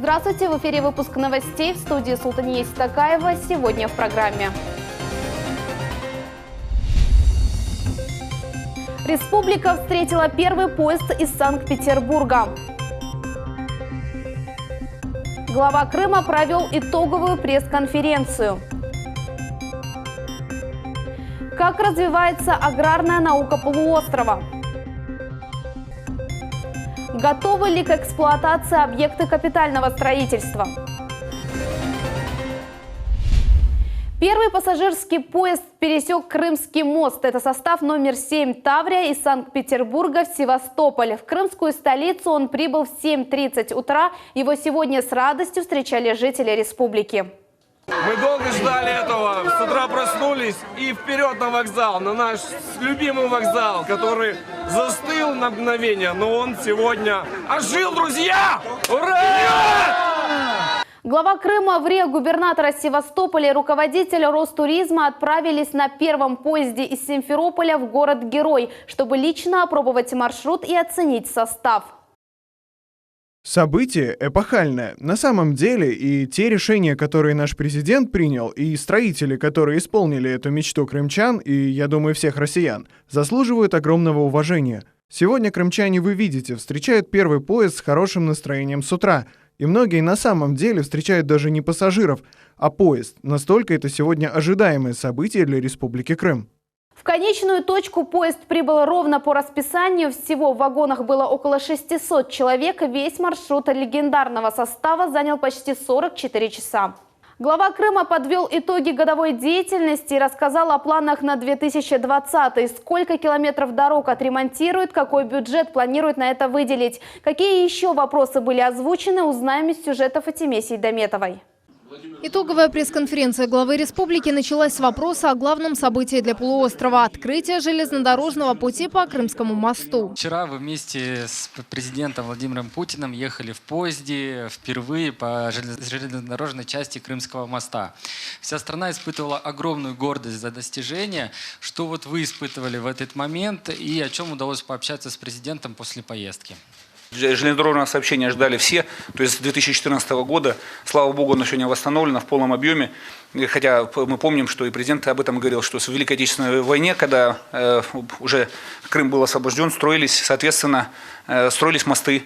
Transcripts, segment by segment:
Здравствуйте, в эфире выпуск новостей, в студии Султания Истакаева. Сегодня в программе. Республика встретила первый поезд из Санкт-Петербурга. Глава Крыма провел итоговую пресс-конференцию. Как развивается аграрная наука полуострова? Готовы ли к эксплуатации объекты капитального строительства? Первый пассажирский поезд пересек Крымский мост. Это состав номер 7 «Таврия» из Санкт-Петербурга в Севастополь. В крымскую столицу он прибыл в 7:30 утра. Его сегодня с радостью встречали жители республики. Мы долго ждали этого, с утра проснулись и вперед на вокзал, на наш любимый вокзал, который застыл на мгновение, но он сегодня ожил, друзья! Ура! Глава Крыма, губернатора Севастополя и руководитель Ростуризма отправились на первом поезде из Симферополя в город-герой, чтобы лично опробовать маршрут и оценить состав. Событие эпохальное. На самом деле и те решения, которые наш президент принял, и строители, которые исполнили эту мечту крымчан, и, я думаю, всех россиян, заслуживают огромного уважения. Сегодня крымчане, вы видите, встречают первый поезд с хорошим настроением с утра. И многие на самом деле встречают даже не пассажиров, а поезд. Настолько это сегодня ожидаемое событие для Республики Крым. В конечную точку поезд прибыл ровно по расписанию. Всего в вагонах было около 600 человек. Весь маршрут легендарного состава занял почти 44 часа. Глава Крыма подвел итоги годовой деятельности и рассказал о планах на 2020. Сколько километров дорог отремонтируют, какой бюджет планируют на это выделить. Какие еще вопросы были озвучены, узнаем из сюжета Фатиме Сейдометовой. Итоговая пресс-конференция главы республики началась с вопроса о главном событии для полуострова – открытия железнодорожного пути по Крымскому мосту. Вчера вы вместе с президентом Владимиром Путиным ехали в поезде впервые по железнодорожной части Крымского моста. Вся страна испытывала огромную гордость за достижение. Что вот вы испытывали в этот момент и о чем удалось пообщаться с президентом после поездки? Железнодорожное сообщение ждали все, то есть с 2014 года, слава богу, оно сегодня восстановлено в полном объеме, хотя мы помним, что и президент об этом говорил, что в Великой Отечественной войне, когда уже Крым был освобожден, соответственно, строились мосты.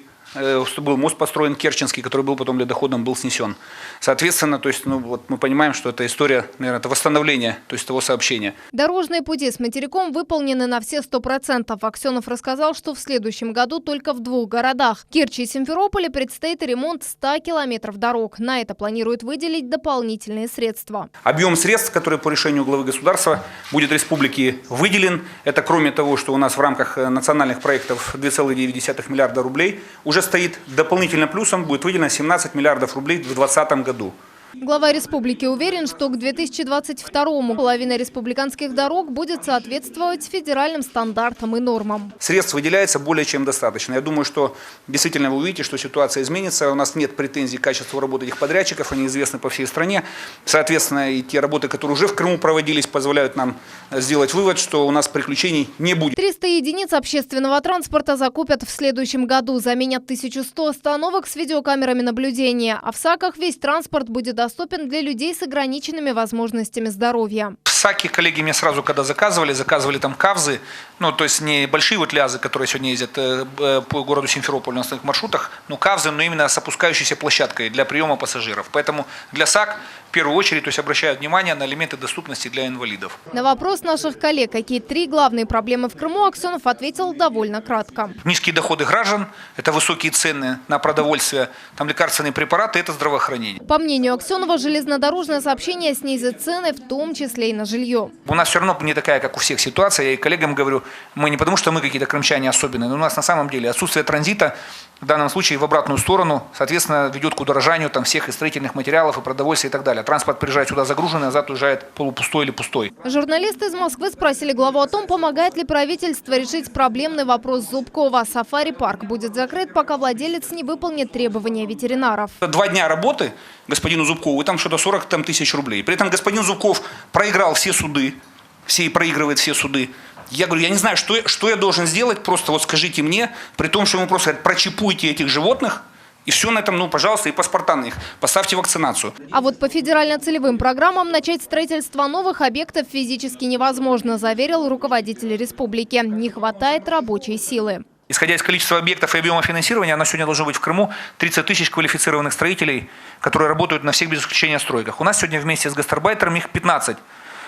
Был мост построен Керченский, который был потом ледоходом, был снесен. Соответственно, то есть, вот мы понимаем, что эта история, наверное, это восстановление, то есть того сообщения. Дорожные пути с материком выполнены на все 100%. Аксенов рассказал, что в следующем году только в 2 городах – Керчи и Симферополе – предстоит ремонт 100 километров дорог. На это планируют выделить дополнительные средства. Объем средств, который по решению главы государства будет республике выделен, это кроме того, что у нас в рамках национальных проектов 2,9 миллиарда рублей, уже стоит дополнительно плюсом, будет выделено 17 миллиардов рублей в 2020 году. Глава республики уверен, что к 2022-му половина республиканских дорог будет соответствовать федеральным стандартам и нормам. Средств выделяется более чем достаточно. Я думаю, что действительно вы увидите, что ситуация изменится. У нас нет претензий к качеству работы этих подрядчиков, они известны по всей стране. Соответственно, и те работы, которые уже в Крыму проводились, позволяют нам сделать вывод, что у нас приключений не будет. 300 единиц общественного транспорта закупят в следующем году. Заменят 1100 остановок с видеокамерами наблюдения. А в САКах весь транспорт будет доступен для людей с ограниченными возможностями здоровья. В САКе коллеги мне сразу, когда заказывали там кавзы, то есть не большие вот лязы, которые сегодня ездят по городу Симферополь на основных маршрутах, кавзы, но именно с опускающейся площадкой для приема пассажиров. Поэтому для САК в первую очередь обращают внимание на элементы доступности для инвалидов. На вопрос наших коллег, какие 3 главные проблемы в Крыму, Аксенов ответил довольно кратко. Низкие доходы граждан, это высокие цены на продовольствие, там лекарственные препараты, это здравоохранение. По мнению Аксенова, железнодорожное сообщение снизит цены, в том числе и на жилье. У нас все равно не такая, как у всех ситуация. Я и коллегам говорю, мы не потому, что мы какие-то крымчане особенные, но у нас на самом деле отсутствие транзита в данном случае в обратную сторону, соответственно, ведет к удорожанию всех и строительных материалов, и продовольствия и так далее. Транспорт приезжает сюда загруженный, назад уезжает полупустой или пустой. Журналисты из Москвы спросили главу о том, помогает ли правительство решить проблемный вопрос Зубкова. Сафари-парк будет закрыт, пока владелец не выполнит требования ветеринаров. 2 дня работы господину Зубкову, и там что-то 40 тысяч рублей. При этом господин Зубков проиграл все суды, проигрывает все суды. Я говорю, я не знаю, что я должен сделать, просто вот скажите мне, при том, что ему просто говорят, прочипуйте этих животных, И все на этом, пожалуйста, и паспорта на них. Поставьте вакцинацию. А вот по федерально-целевым программам начать строительство новых объектов физически невозможно, заверил руководитель республики. Не хватает рабочей силы. Исходя из количества объектов и объема финансирования, на сегодня должно быть в Крыму 30 тысяч квалифицированных строителей, которые работают на всех без исключения стройках. У нас сегодня вместе с гастарбайтером их 15.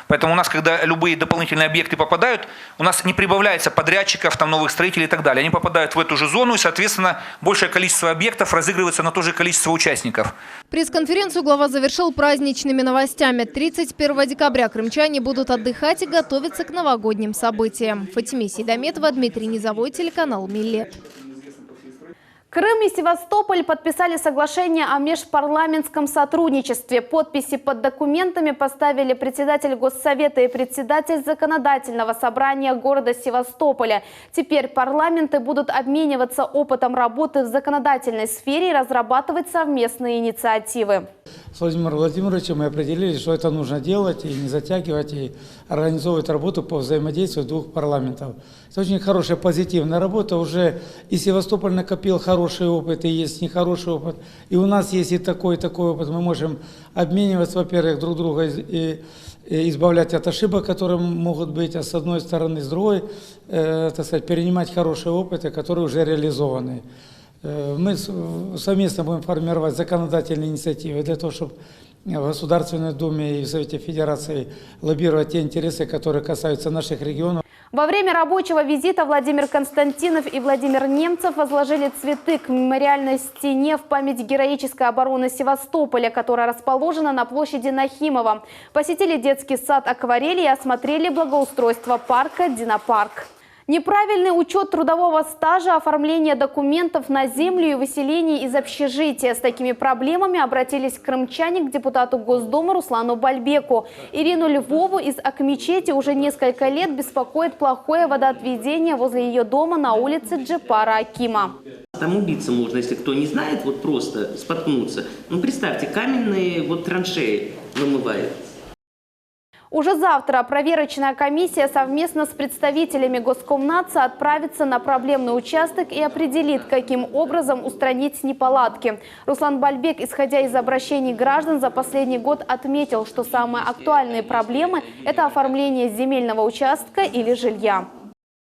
Поэтому у нас, когда любые дополнительные объекты попадают, у нас не прибавляется подрядчиков, новых строителей и так далее. Они попадают в эту же зону, и, соответственно, большее количество объектов разыгрывается на то же количество участников. Пресс-конференцию глава завершил праздничными новостями. 31 декабря крымчане будут отдыхать и готовиться к новогодним событиям. Фатиме Сейдометова, Дмитрий Низовой, телеканал «Миллет». Крым и Севастополь подписали соглашение о межпарламентском сотрудничестве. Подписи под документами поставили председатель Госсовета и председатель Законодательного собрания города Севастополя. Теперь парламенты будут обмениваться опытом работы в законодательной сфере и разрабатывать совместные инициативы. С Владимиром Владимировичем мы определились, что это нужно делать и не затягивать, и организовывать работу по взаимодействию двух парламентов. Это очень хорошая, позитивная работа. Уже и Севастополь накопил хороший опыт, и есть нехороший опыт. И у нас есть и такой опыт. Мы можем обмениваться, во-первых, друг друга и избавлять от ошибок, которые могут быть, а с одной стороны, с другой, перенимать хорошие опыты, которые уже реализованы. Мы совместно будем формировать законодательные инициативы для того, чтобы в Государственной Думе и в Совете Федерации лоббировать те интересы, которые касаются наших регионов. Во время рабочего визита Владимир Константинов и Владимир Немцев возложили цветы к мемориальной стене в память героической обороны Севастополя, которая расположена на площади Нахимова. Посетили детский сад «Акварели» и осмотрели благоустройство парка «Динопарк». Неправильный учет трудового стажа, оформление документов на землю и выселение из общежития. С такими проблемами обратились крымчане к депутату Госдумы Руслану Бальбеку. Ирину Львову из Акмечети уже несколько лет беспокоит плохое водоотведение возле ее дома на улице Джепара Акима. Там убиться можно, если кто не знает, просто споткнуться. Представьте, каменные траншеи вымывают. Уже завтра проверочная комиссия совместно с представителями Госкомнадзора отправится на проблемный участок и определит, каким образом устранить неполадки. Руслан Бальбек, исходя из обращений граждан, за последний год отметил, что самые актуальные проблемы – это оформление земельного участка или жилья.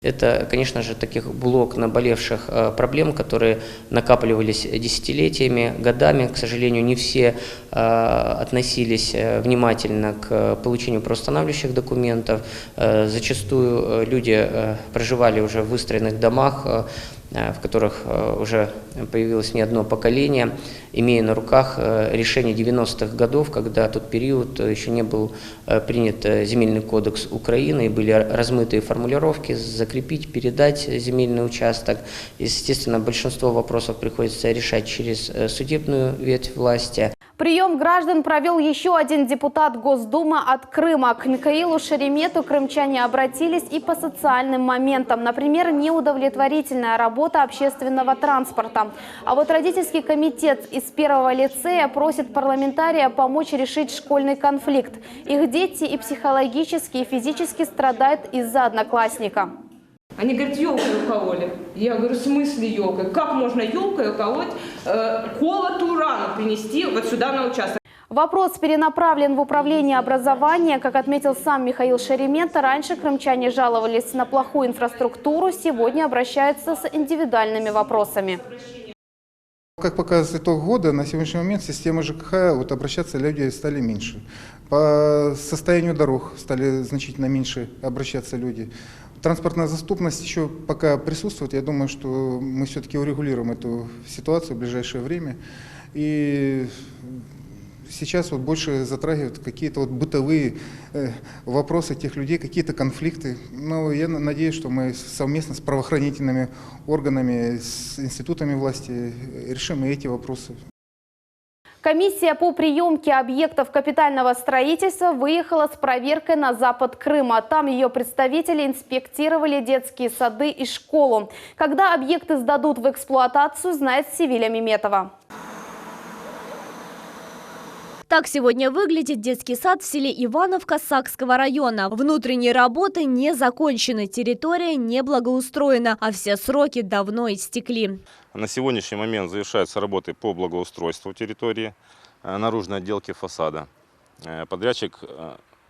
Это, конечно же, таких блок наболевших проблем, которые накапливались десятилетиями, годами. К сожалению, не все относились внимательно к получению правоустанавливающих документов. Зачастую люди проживали уже в выстроенных домах, в которых уже появилось не одно поколение, имея на руках решение 90-х годов, когда тот период еще не был принят Земельный кодекс Украины, и были размытые формулировки «закрепить», «передать земельный участок». Естественно, большинство вопросов приходится решать через судебную ветвь власти. Прием граждан провел еще один депутат Госдумы от Крыма. К Михаилу Шеремету крымчане обратились и по социальным моментам. Например, неудовлетворительная работа общественного транспорта. А вот родительский комитет из первого лицея просит парламентария помочь решить школьный конфликт. Их дети и психологически, и физически страдают из-за одноклассника. Они говорят, елкой укололи. Я говорю, в смысле елкой? Как можно елкой уколоть, колотую рану принести сюда на участок? Вопрос перенаправлен в управление образования. Как отметил сам Михаил Шеремета, раньше крымчане жаловались на плохую инфраструктуру, сегодня обращаются с индивидуальными вопросами. Как показывает итог года, на сегодняшний момент система ЖКХ, обращаться люди стали меньше. По состоянию дорог стали значительно меньше обращаться люди. Транспортная доступность еще пока присутствует. Я думаю, что мы все-таки урегулируем эту ситуацию в ближайшее время. И сейчас больше затрагивают какие-то бытовые вопросы тех людей, какие-то конфликты. Но я надеюсь, что мы совместно с правоохранительными органами, с институтами власти решим и эти вопросы. Комиссия по приемке объектов капитального строительства выехала с проверкой на запад Крыма. Там ее представители инспектировали детские сады и школу. Когда объекты сдадут в эксплуатацию, знает Севиля Меметова. Так сегодня выглядит детский сад в селе Ивановка Сакского района. Внутренние работы не закончены, территория не благоустроена, а все сроки давно истекли. На сегодняшний момент завершаются работы по благоустройству территории, наружной отделки фасада. Подрядчик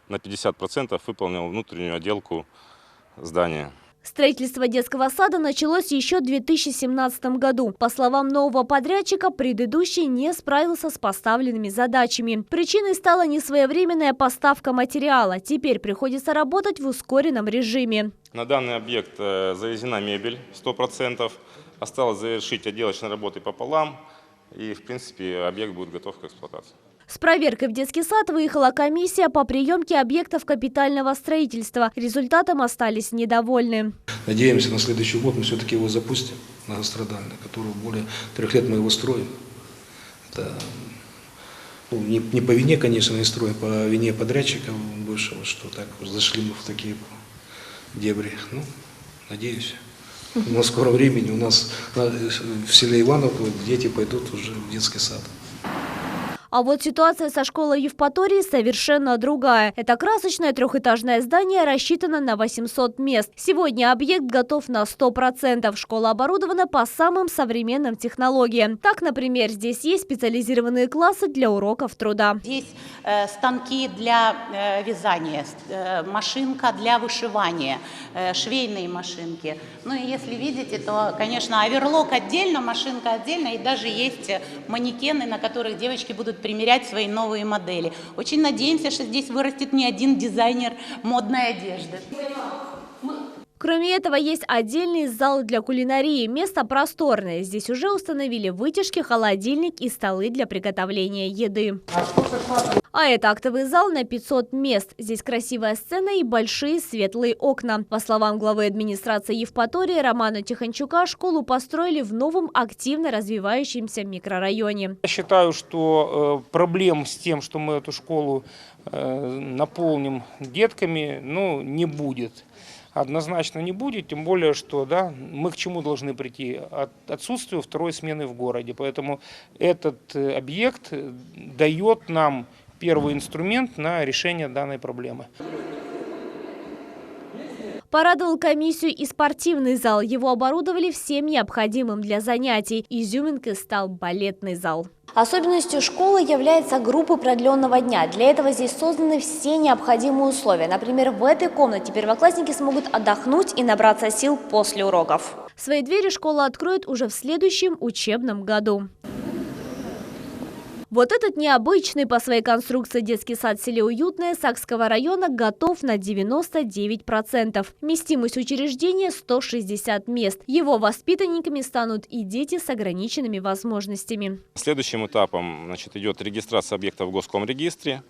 на 50% выполнил внутреннюю отделку здания. Строительство детского сада началось еще в 2017 году. По словам нового подрядчика, предыдущий не справился с поставленными задачами. Причиной стала несвоевременная поставка материала. Теперь приходится работать в ускоренном режиме. На данный объект завезена мебель 100%. Осталось завершить отделочные работы пополам. И, в принципе, объект будет готов к эксплуатации. С проверкой в детский сад выехала комиссия по приемке объектов капитального строительства. Результатом остались недовольны. Надеемся, на следующий год мы все-таки его запустим, многострадальный, который более 3 лет мы его строим. Это не по вине, конечно, не строим, по вине подрядчика бывшего, что так зашли мы в такие дебри. Ну, надеюсь. Но в скором времени у нас в селе Ивановка дети пойдут уже в детский сад. А вот ситуация со школой Евпатории совершенно другая. Это красочное трехэтажное здание рассчитано на 800 мест. Сегодня объект готов на 100%. Школа оборудована по самым современным технологиям. Так, например, здесь есть специализированные классы для уроков труда. Здесь станки для вязания, машинка для вышивания, швейные машинки. Ну и если видите, то, конечно, оверлок отдельно, машинка отдельно, и даже есть манекены, на которых девочки будут примерять свои новые модели. Очень надеемся, что здесь вырастет не один дизайнер модной одежды. Кроме этого, есть отдельный зал для кулинарии. Место просторное. Здесь уже установили вытяжки, холодильник и столы для приготовления еды. А это актовый зал на 500 мест. Здесь красивая сцена и большие светлые окна. По словам главы администрации Евпатории Романа Тихончука, школу построили в новом активно развивающемся микрорайоне. Я считаю, что проблем с тем, что мы эту школу наполним детками, не будет. Однозначно не будет, тем более, что мы к чему должны прийти? От отсутствию второй смены в городе. Поэтому этот объект дает нам первый инструмент на решение данной проблемы. Порадовал комиссию и спортивный зал. Его оборудовали всем необходимым для занятий. Изюминкой стал балетный зал. Особенностью школы является группа продленного дня. Для этого здесь созданы все необходимые условия. Например, в этой комнате первоклассники смогут отдохнуть и набраться сил после уроков. Свои двери школа откроет уже в следующем учебном году. Вот этот необычный по своей конструкции детский сад в селе Уютное Сакского района готов на 99%. Вместимость учреждения 160 мест. Его воспитанниками станут и дети с ограниченными возможностями. Следующим этапом идет регистрация объекта в Госкомрегистре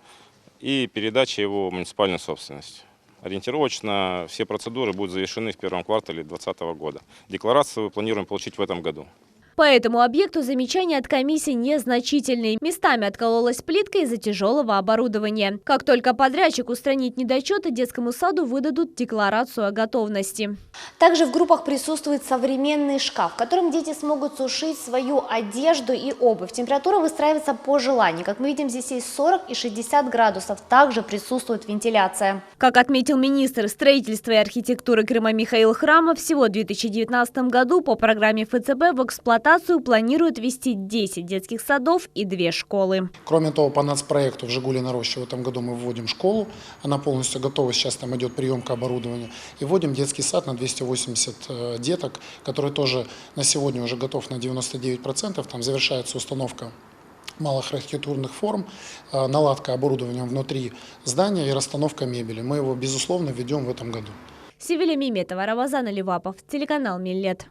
и передача его в муниципальную собственность. Ориентировочно все процедуры будут завершены в первом квартале 2020 года. Декларацию мы планируем получить в этом году. По этому объекту замечания от комиссии незначительные. Местами откололась плитка из-за тяжелого оборудования. Как только подрядчик устранит недочеты, детскому саду выдадут декларацию о готовности. Также в группах присутствует современный шкаф, в котором дети смогут сушить свою одежду и обувь. Температура выстраивается по желанию. Как мы видим, здесь есть 40 и 60 градусов. Также присутствует вентиляция. Как отметил министр строительства и архитектуры Крыма Михаил Храмов, всего в 2019 году по программе ФЦБ в эксплуатацию планируют ввести 10 детских садов и 2 школы. Кроме того, по нацпроекту в Жигуле на Роще в этом году мы вводим школу. Она полностью готова, сейчас там идет приемка оборудования. И вводим детский сад на 280 деток, который тоже на сегодня уже готов на 99%. Там завершается установка малых архитектурных форм, наладка оборудования внутри здания и расстановка мебели. Мы его, безусловно, введем в этом году. Севиля Миметова, Равазан Аливапов, телеканал Миллет.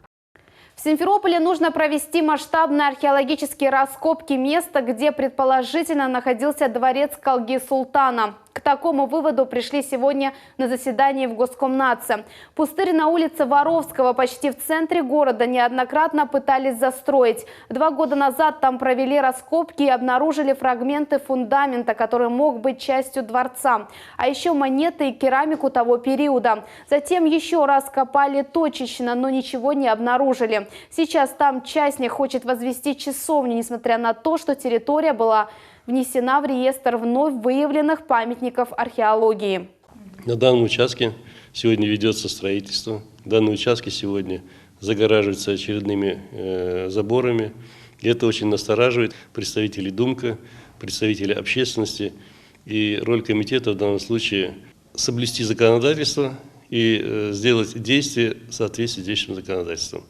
В Симферополе нужно провести масштабные археологические раскопки места, где предположительно находился дворец Калги Султана. К такому выводу пришли сегодня на заседании в Госкомнадсе. Пустырь на улице Воровского почти в центре города неоднократно пытались застроить. 2 года назад там провели раскопки и обнаружили фрагменты фундамента, который мог быть частью дворца. А еще монеты и керамику того периода. Затем еще раз копали точечно, но ничего не обнаружили. Сейчас там частник хочет возвести часовню, несмотря на то, что территория была внесена в реестр вновь выявленных памятников археологии. На данном участке сегодня ведется строительство. Данные участки сегодня загораживаются очередными заборами. И это очень настораживает представителей ДУМКа, представителей общественности. И роль комитета в данном случае – соблюсти законодательство и сделать действия в соответствии с действующим законодательством.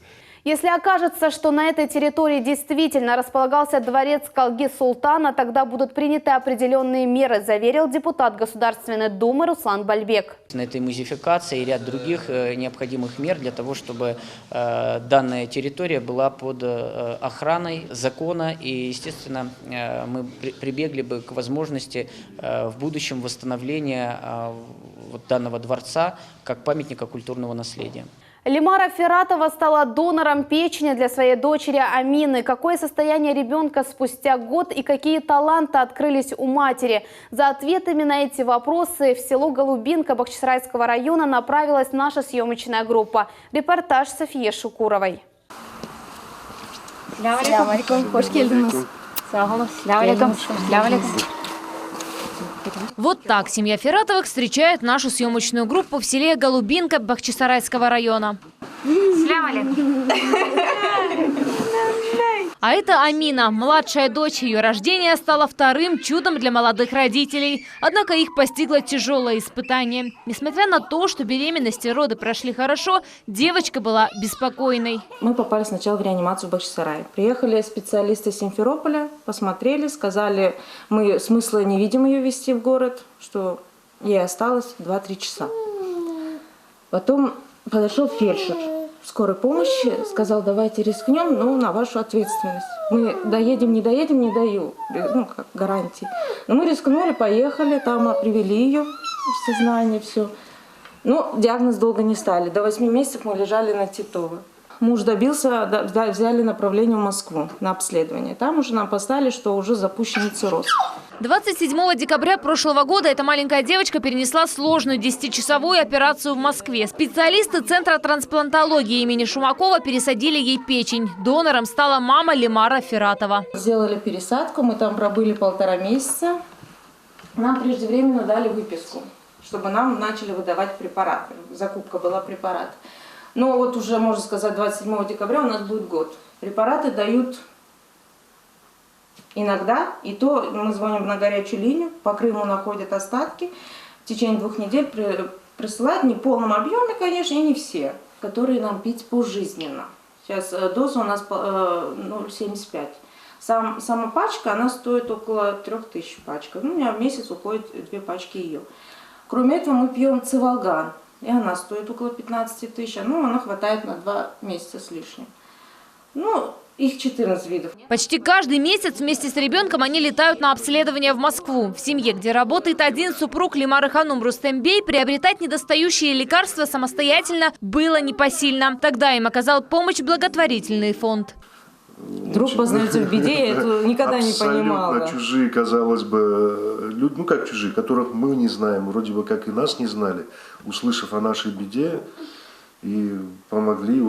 Если окажется, что на этой территории действительно располагался дворец Калги Султана, тогда будут приняты определенные меры, заверил депутат Государственной Думы Руслан Бальбек. На этой музеификации и ряд других необходимых мер для того, чтобы данная территория была под охраной закона. И, естественно, мы прибегли бы к возможности в будущем восстановления данного дворца как памятника культурного наследия. Лимара Фиратова стала донором печени для своей дочери Амины. Какое состояние ребенка спустя год и какие таланты открылись у матери? За ответами на эти вопросы в село Голубинка Бахчисарайского района направилась наша съемочная группа. Репортаж Софии Шукуровой. Вот так семья Фиратовых встречает нашу съемочную группу в селе Голубинка Бахчисарайского района. А это Амина, младшая дочь. Ее рождение стало вторым чудом для молодых родителей. Однако их постигло тяжелое испытание. Несмотря на то, что беременность и роды прошли хорошо, девочка была беспокойной. Мы попали сначала в реанимацию в Бахчисарай. Приехали специалисты из Симферополя, посмотрели, сказали, мы смысла не видим ее везти в город, что ей осталось 2-3 часа. Потом подошел фельдшер скорой помощи, сказал, давайте рискнем, но на вашу ответственность. Мы доедем, не даю, как гарантии. Но мы рискнули, поехали, там привели ее в сознание, все. Но диагноз долго не стали. До 8 месяцев мы лежали на Титово. Муж добился, взяли направление в Москву на обследование. Там уже нам поставили, что уже запущен цирроз. 27 декабря прошлого года эта маленькая девочка перенесла сложную 10-часовую операцию в Москве. Специалисты Центра трансплантологии имени Шумакова пересадили ей печень. Донором стала мама Лимара Фиратова. Сделали пересадку, мы там пробыли 1,5 месяца. Нам преждевременно дали выписку, чтобы нам начали выдавать препараты. Закупка была препарат. Но вот уже, можно сказать, 27 декабря у нас будет год. Препараты дают иногда, и то мы звоним на горячую линию, по Крыму находят остатки, в течение 2 недель присылают, не в полном объеме, конечно, и не все, которые нам пить пожизненно. Сейчас доза у нас 0,75. Сама пачка, она стоит около 3000 пачек. У меня в месяц уходит 2 пачки ее. Кроме этого мы пьем цивалган, и она стоит около 15 тысяч, она хватает на 2 месяца с лишним. Их 14 видов. Почти каждый месяц вместе с ребенком они летают на обследование в Москву. В семье, где работает один супруг Лимары Ханум Рустембей, приобретать недостающие лекарства самостоятельно было непосильно. Тогда им оказал помощь благотворительный фонд. Друг познается в беде, я это никогда не понимала. Абсолютно чужие, казалось бы, люди, как чужие, которых мы не знаем, вроде бы как и нас не знали, услышав о нашей беде, и помогли,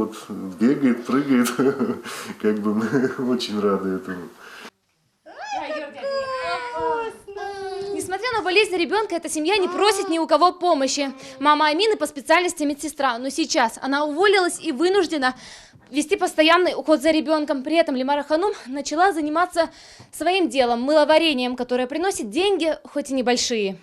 бегает, прыгает, как бы мы очень рады этому. Несмотря на болезнь ребенка, эта семья не просит ни у кого помощи. Мама Амины по специальности медсестра, но сейчас она уволилась и вынуждена вести постоянный уход за ребенком. При этом Лимара Ханум начала заниматься своим делом, мыловарением, которое приносит деньги, хоть и небольшие.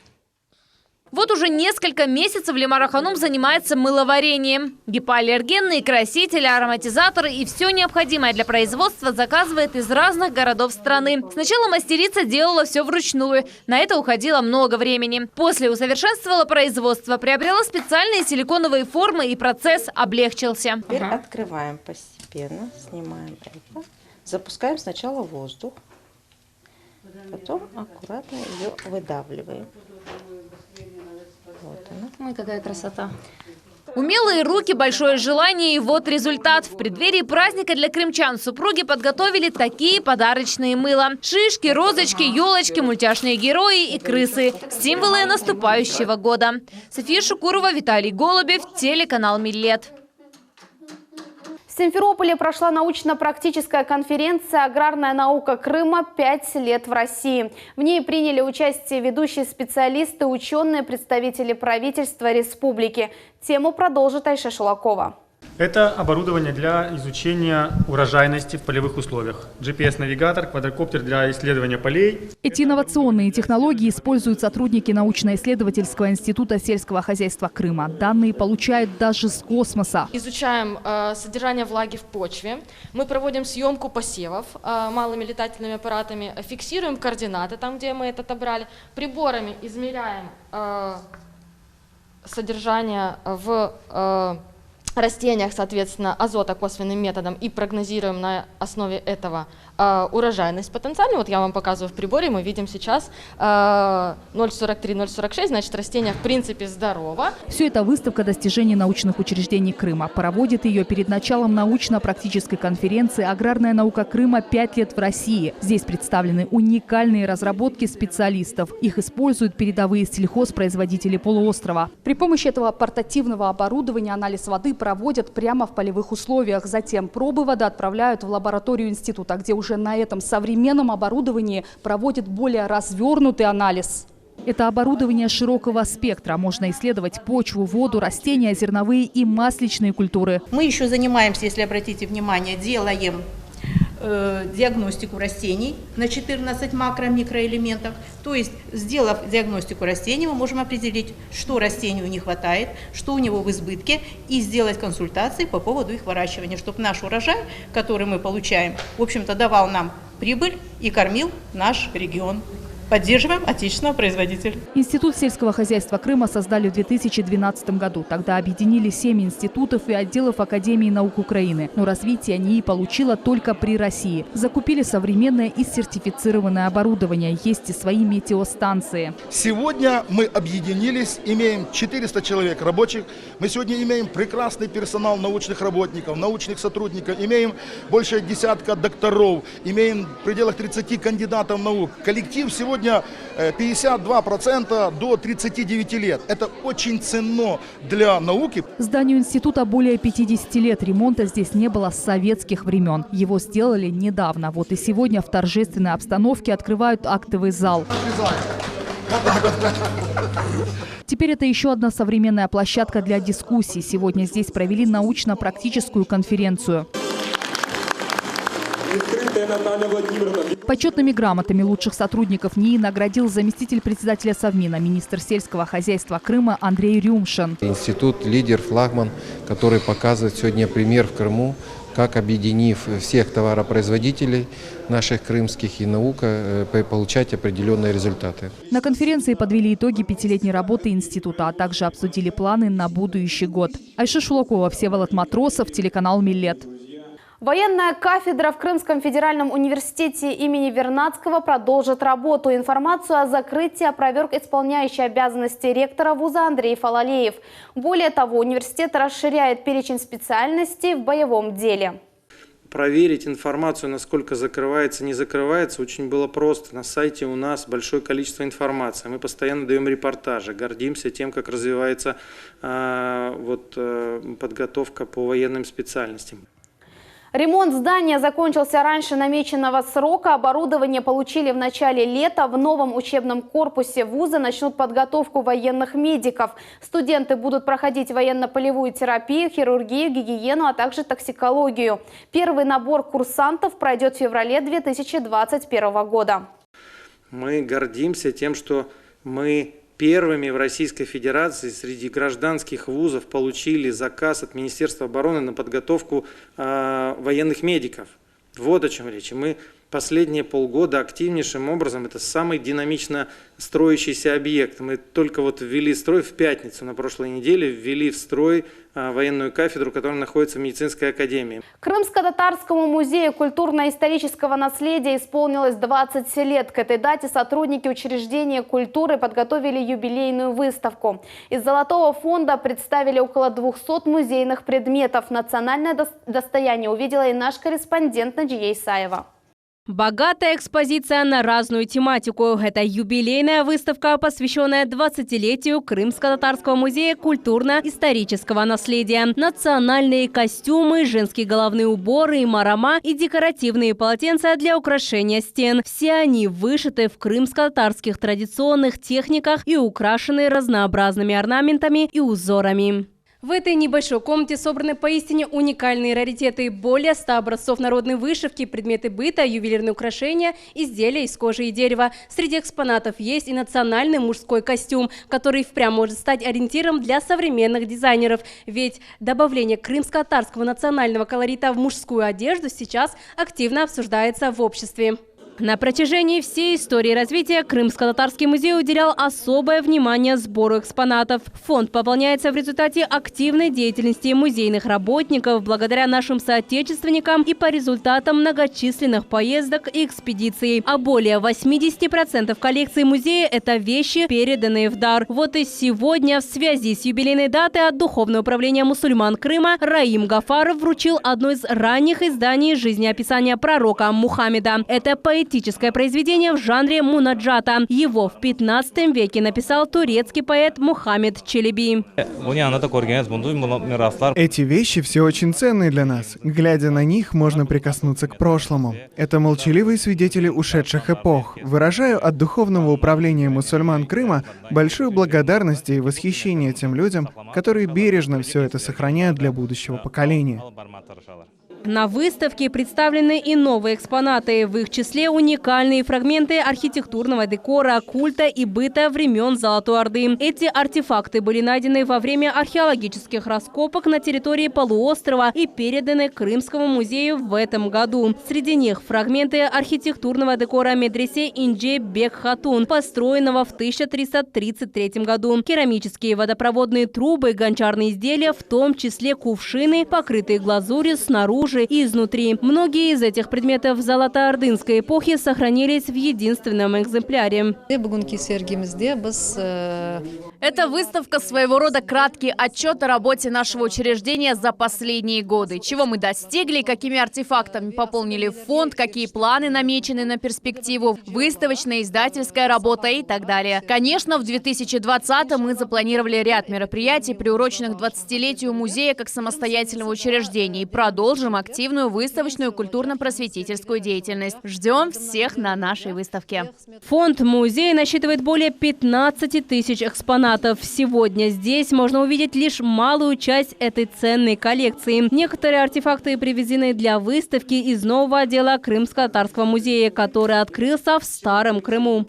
Вот уже несколько месяцев Лимара Ханум занимается мыловарением. Гипоаллергенные красители, ароматизаторы и все необходимое для производства заказывает из разных городов страны. Сначала мастерица делала все вручную. На это уходило много времени. После усовершенствовала производство, приобрела специальные силиконовые формы, и процесс облегчился. Теперь открываем постепенно, снимаем это. Запускаем сначала воздух, потом аккуратно ее выдавливаем. Вот она. Ой, какая красота. Умелые руки, большое желание, и вот результат. В преддверии праздника для крымчан супруги подготовили такие подарочные мыла. Шишки, розочки, елочки, мультяшные герои и крысы. Символы наступающего года. София Шукурова, Виталий Голубев, телеканал Миллет. В Симферополе прошла научно-практическая конференция «Аграрная наука Крыма. 5 лет в России». В ней приняли участие ведущие специалисты, ученые, представители правительства республики. Тему продолжит Айша Шулакова. Это оборудование для изучения урожайности в полевых условиях. GPS-навигатор, квадрокоптер для исследования полей. Эти инновационные технологии используют сотрудники научно-исследовательского института сельского хозяйства Крыма. Данные получают даже с космоса. Изучаем содержание влаги в почве. Мы проводим съемку посевов малыми летательными аппаратами, фиксируем координаты там, где мы это отобрали. Приборами измеряем содержание в растениях, соответственно, азота косвенным методом и прогнозируем на основе этого урожайность потенциальную. Вот я вам показываю в приборе, мы видим сейчас 0,43-0,46, значит растение в принципе здорово. Все это выставка достижений научных учреждений Крыма. Проводит ее перед началом научно-практической конференции «Аграрная наука Крыма. 5 лет в России». Здесь представлены уникальные разработки специалистов. Их используют передовые сельхозпроизводители полуострова. При помощи этого портативного оборудования анализ воды проводят прямо в полевых условиях. Затем пробы воды отправляют в лабораторию института, где уже на этом современном оборудовании проводят более развернутый анализ. Это оборудование широкого спектра. Можно исследовать почву, воду, растения, зерновые и масличные культуры. Мы еще занимаемся, если обратите внимание, делаем диагностику растений на 14 макро-микроэлементов. То есть, сделав диагностику растений, мы можем определить, что растению не хватает, что у него в избытке, и сделать консультации по поводу их выращивания, чтобы наш урожай, который мы получаем, в общем-то, давал нам прибыль и кормил наш регион. Поддерживаем отечественного производителя. Институт сельского хозяйства Крыма создали в 2012 году. Тогда объединили 7 институтов и отделов Академии наук Украины. Но развитие НИИ получило только при России. Закупили современное и сертифицированное оборудование. Есть и свои метеостанции. Сегодня мы объединились, имеем 400 человек рабочих. Мы сегодня имеем прекрасный персонал научных работников, научных сотрудников. Имеем больше десятка докторов. Имеем в пределах 30 кандидатов наук. Коллектив сегодня 52% до 39 лет. Это очень ценно для науки. Зданию института более 50 лет. Ремонта здесь не было с советских времен. Его сделали недавно. Вот и сегодня в торжественной обстановке открывают актовый зал. Теперь это еще одна современная площадка для дискуссий. Сегодня здесь провели научно-практическую конференцию. Почетными грамотами лучших сотрудников НИИ наградил заместитель председателя Совмина, министр сельского хозяйства Крыма Андрей Рюмшин. Институт лидер, флагман, который показывает сегодня пример в Крыму, как, объединив всех товаропроизводителей наших крымских и наука, получать определенные результаты. На конференции подвели итоги 5-летней работы института, а также обсудили планы на будущий год. Айша Шулакова, Всеволод Матросов, телеканал «Миллет». Военная кафедра в Крымском федеральном университете имени Вернадского продолжит работу. Информацию о закрытии опроверг исполняющий обязанности ректора вуза Андрей Фалалеев. Более того, университет расширяет перечень специальностей в боевом деле. Проверить информацию, насколько закрывается, не закрывается, очень было просто. На сайте у нас большое количество информации. Мы постоянно даем репортажи, гордимся тем, как развивается подготовка по военным специальностям. Ремонт здания закончился раньше намеченного срока. Оборудование получили в начале лета. В новом учебном корпусе вуза начнут подготовку военных медиков. Студенты будут проходить военно-полевую терапию, хирургию, гигиену, а также токсикологию. Первый набор курсантов пройдет в феврале 2021 года. Мы гордимся тем, что мы первыми в Российской Федерации среди гражданских вузов получили заказ от Министерства обороны на подготовку военных медиков. Вот о чем речь. Мы последние полгода активнейшим образом, это самый динамично строящийся объект. Мы только ввели в строй в пятницу на прошлой неделе, ввели в строй военную кафедру, которая находится в медицинской академии. Крымско-татарскому музею культурно-исторического наследия исполнилось 20 лет. К этой дате сотрудники учреждения культуры подготовили юбилейную выставку. Из Золотого фонда представили около 200 музейных предметов. Национальное достояние увидела и наш корреспондент Наджия Исаева. Богатая экспозиция на разную тематику. Это юбилейная выставка, посвященная 20-летию Крымско-Татарского музея культурно-исторического наследия. Национальные костюмы, женские головные уборы и марама и декоративные полотенца для украшения стен. Все они вышиты в крымско-татарских традиционных техниках и украшены разнообразными орнаментами и узорами. В этой небольшой комнате собраны поистине уникальные раритеты. Более 100 образцов народной вышивки, предметы быта, ювелирные украшения, изделия из кожи и дерева. Среди экспонатов есть и национальный мужской костюм, который впрямь может стать ориентиром для современных дизайнеров. Ведь добавление крымско-татарского национального колорита в мужскую одежду сейчас активно обсуждается в обществе. На протяжении всей истории развития Крымско-Татарский музей уделял особое внимание сбору экспонатов. Фонд пополняется в результате активной деятельности музейных работников, благодаря нашим соотечественникам и по результатам многочисленных поездок и экспедиций. А более 80% коллекции музея – это вещи, переданные в дар. Вот и сегодня в связи с юбилейной датой от Духовного управления мусульман Крыма Раим Гафаров вручил одно из ранних изданий жизнеописания пророка Мухаммеда. Это поэтическое произведение в жанре мунаджата. Его в 15 веке написал турецкий поэт Мухаммед Челеби. Эти вещи все очень ценные для нас. Глядя на них, можно прикоснуться к прошлому. Это молчаливые свидетели ушедших эпох. Выражаю от Духовного управления мусульман Крыма большую благодарность и восхищение тем людям, которые бережно все это сохраняют для будущего поколения. На выставке представлены и новые экспонаты, в их числе уникальные фрагменты архитектурного декора, культа и быта времен Золотой Орды. Эти артефакты были найдены во время археологических раскопок на территории полуострова и переданы Крымскому музею в этом году. Среди них фрагменты архитектурного декора медресе Инже Бек Хатун, построенного в 1333 году, керамические водопроводные трубы, гончарные изделия, в том числе кувшины, покрытые глазурью снаружи и изнутри. Многие из этих предметов золотоордынской эпохи сохранились в единственном экземпляре. Эта выставка своего рода краткий отчет о работе нашего учреждения за последние годы. Чего мы достигли, какими артефактами пополнили фонд, какие планы намечены на перспективу, выставочная, издательская работа и так далее. Конечно, в 2020-м мы запланировали ряд мероприятий, приуроченных 20-летию музея как самостоятельного учреждения, и продолжим активную выставочную культурно-просветительскую деятельность. Ждем всех на нашей выставке. Фонд музея насчитывает более 15 тысяч экспонатов. Сегодня здесь можно увидеть лишь малую часть этой ценной коллекции. Некоторые артефакты привезены для выставки из нового отдела Крымско-Татарского музея, который открылся в Старом Крыму.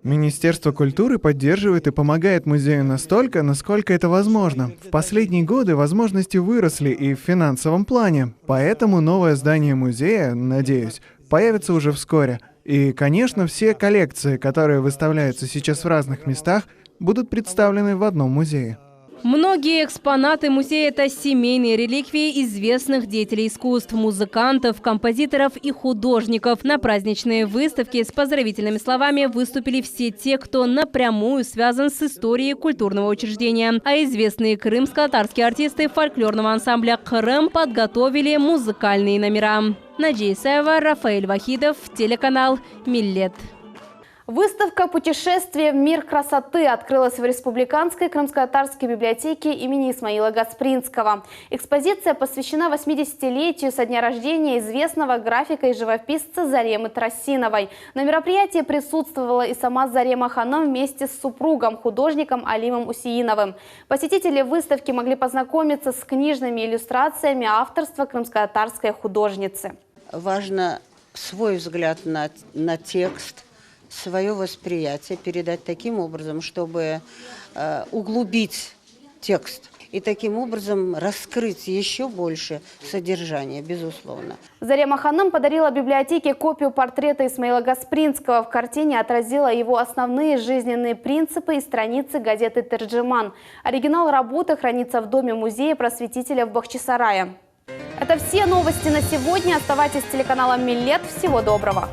Министерство культуры поддерживает и помогает музею настолько, насколько это возможно. В последние годы возможности выросли и в финансовом плане, поэтому новое здание музея, надеюсь, появится уже вскоре. И, конечно, все коллекции, которые выставляются сейчас в разных местах, будут представлены в одном музее. Многие экспонаты музея – это семейные реликвии известных деятелей искусств, музыкантов, композиторов и художников. На праздничной выставке с поздравительными словами выступили все те, кто напрямую связан с историей культурного учреждения. А известные крымско-татарские артисты фольклорного ансамбля «Крым» подготовили музыкальные номера. Наджия Исаева, Рафаэль Вахидов, телеканал «Миллет». Выставка «Путешествие в мир красоты» открылась в Республиканской крымско-татарской библиотеке имени Исмаила Гаспринского. Экспозиция посвящена 80-летию со дня рождения известного графика и живописца Заремы Тросиновой. На мероприятии присутствовала и сама Зарема ханым вместе с супругом, художником Алимом Усииновым. Посетители выставки могли познакомиться с книжными иллюстрациями авторства крымско-татарской художницы. Важно свой взгляд на текст, свое восприятие передать таким образом, чтобы углубить текст и таким образом раскрыть еще больше содержание, безусловно. Зарема ханым подарила библиотеке копию портрета Исмаила Гаспринского. В картине отразила его основные жизненные принципы и страницы газеты «Терджиман». Оригинал работы хранится в Доме музея просветителя в Бахчисарае. Это все новости на сегодня. Оставайтесь с телеканалом «Миллет». Всего доброго!